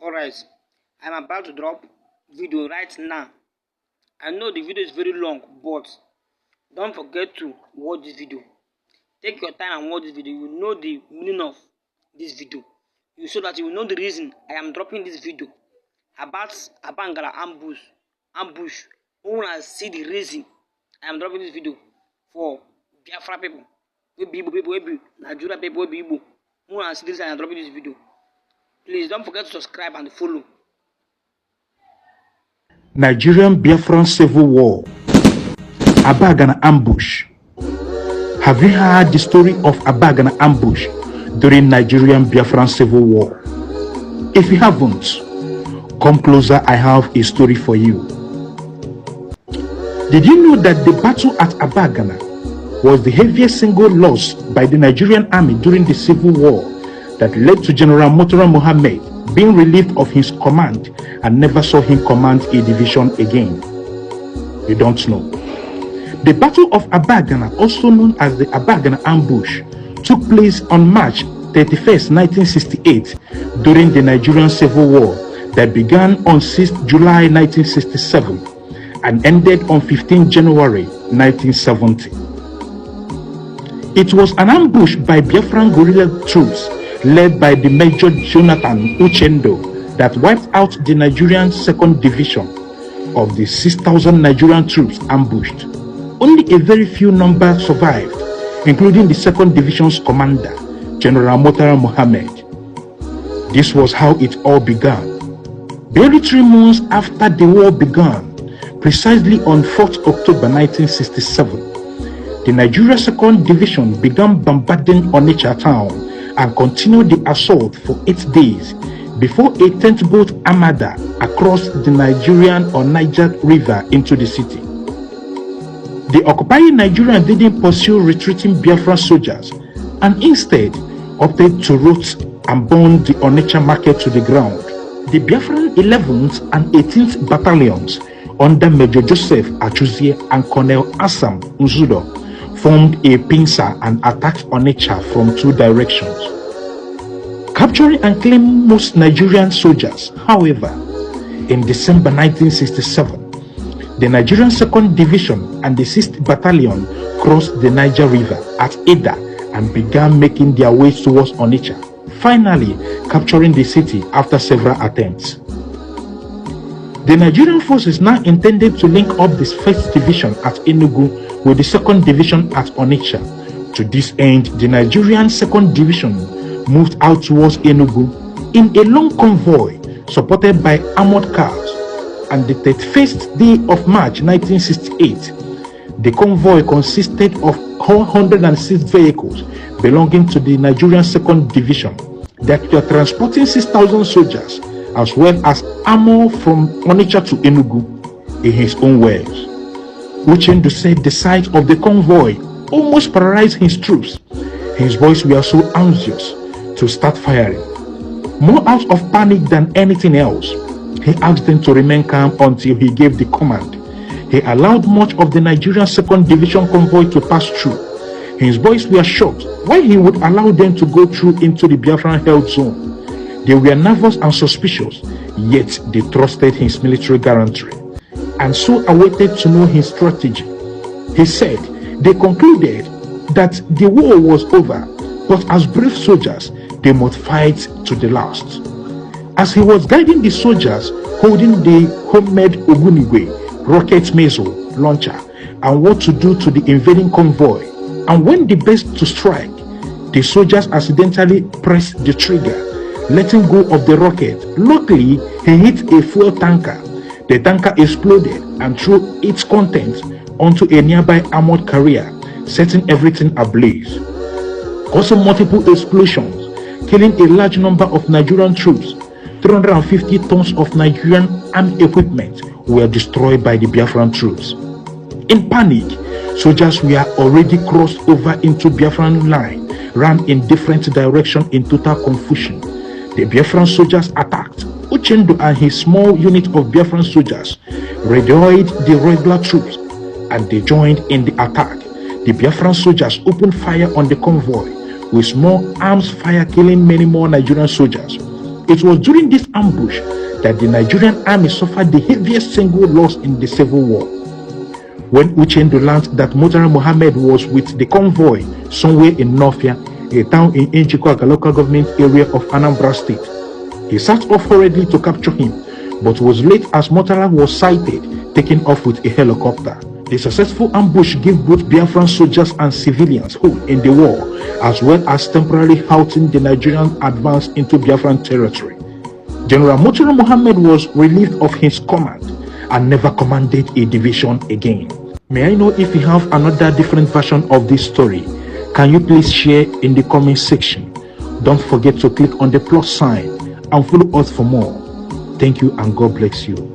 Alright, I'm about to drop video right now. I know the video is very long, but don't forget to watch this video. Take your time and watch this video. You will know the meaning of this video. So that you will know the reason I am dropping this video about Abangala ambush. Who will see the reason I am dropping this video for Biafra people, we Nigeria people, Who will see this I am dropping this video. Please don't forget to subscribe and follow. Nigerian Biafran Civil War. Abagana ambush. Have you heard the story of Abagana ambush during Nigerian Biafran Civil War? If you haven't, come closer, I have a story for you. Did you know that the battle at Abagana was the heaviest single loss by the Nigerian army during the Civil War that led to General Murtala Mohammed being relieved of his command and never saw him command a division again? You don't know. The Battle of Abagana, also known as the Abagana Ambush, took place on March 31st, 1968 during the Nigerian Civil War that began on 6th July 1967 and ended on 15th January 1970. It was an ambush by Biafran guerrilla troops led by the Major Jonathan Uchendo that wiped out the Nigerian 2nd Division. Of the 6,000 Nigerian troops ambushed, only a very few number survived, including the 2nd Division's commander, General Murtala Mohammed. This was how it all began. Barely 3 months after the war began, precisely on 4th October 1967, the Nigeria 2nd Division began bombarding Onitsha town and continued the assault for 8 days before a 10th boat armada across the Nigerian or Niger River into the city. The occupying Nigerians didn't pursue retreating Biafran soldiers and instead opted to rout and burn the Onitsha market to the ground. The Biafran 11th and 18th battalions under Major Joseph Achuzie and Colonel Assam Nzudo formed a pincer and attacked Onitsha from 2 directions, capturing and claiming most Nigerian soldiers. However, in December 1967, the Nigerian 2nd Division and the 6th Battalion crossed the Niger River at Eda and began making their way towards Onitsha, finally capturing the city after several attempts. The Nigerian forces now intended to link up the 1st Division at Enugu with the 2nd Division at Onitsha. To this end, the Nigerian 2nd Division moved out towards Enugu in a long convoy supported by armored cars. And the 31st day of March 1968, the convoy consisted of 106 vehicles belonging to the Nigerian 2nd Division that were transporting 6,000 soldiers as well as armor from Onitsha to Enugu. In his own words, Uchendo said the sight of the convoy almost paralyzed his troops. His boys were so anxious to start firing, more out of panic than anything else. He asked them to remain calm until he gave the command. He allowed much of the Nigerian 2nd Division convoy to pass through. His boys were shocked why he would allow them to go through into the Biafran held zone. They were nervous and suspicious, yet they trusted his military gallantry and so awaited to know his strategy. He said they concluded that the war was over, but as brave soldiers, they must fight to the last. As he was guiding the soldiers holding the homemade Ogunigwe rocket missile launcher and what to do to the invading convoy, and when the best to strike, the soldiers accidentally pressed the trigger, letting go of the rocket. Luckily, he hit a fuel tanker. The tanker exploded and threw its contents onto a nearby armored carrier, setting everything ablaze, causing multiple explosions, killing a large number of Nigerian troops. 350 tons of Nigerian armed equipment were destroyed by the Biafran troops. In panic, soldiers were already crossed over into Biafran line, ran in different directions in total confusion. The Biafran soldiers attacked. Uchendo and his small unit of Biafran soldiers radioed the regular troops and they joined in the attack. The Biafran soldiers opened fire on the convoy with small arms fire, killing many more Nigerian soldiers. It was during this ambush that the Nigerian army suffered the heaviest single loss in the civil war. When Uchendu learned that Murtala Muhammad was with the convoy somewhere in Nofia, a town in Inchikwaka local government area of Anambra State, he set off hurriedly to capture him, but was late as Murtala was sighted taking off with a helicopter. The successful ambush gave both Biafran soldiers and civilians hope in the war, as well as temporarily halting the Nigerian advance into Biafran territory. General Murtala Muhammad was relieved of his command and never commanded a division again. May I know if you have another different version of this story? Can you please share in the comment section? Don't forget to click on the plus sign and follow us for more. Thank you and God bless you.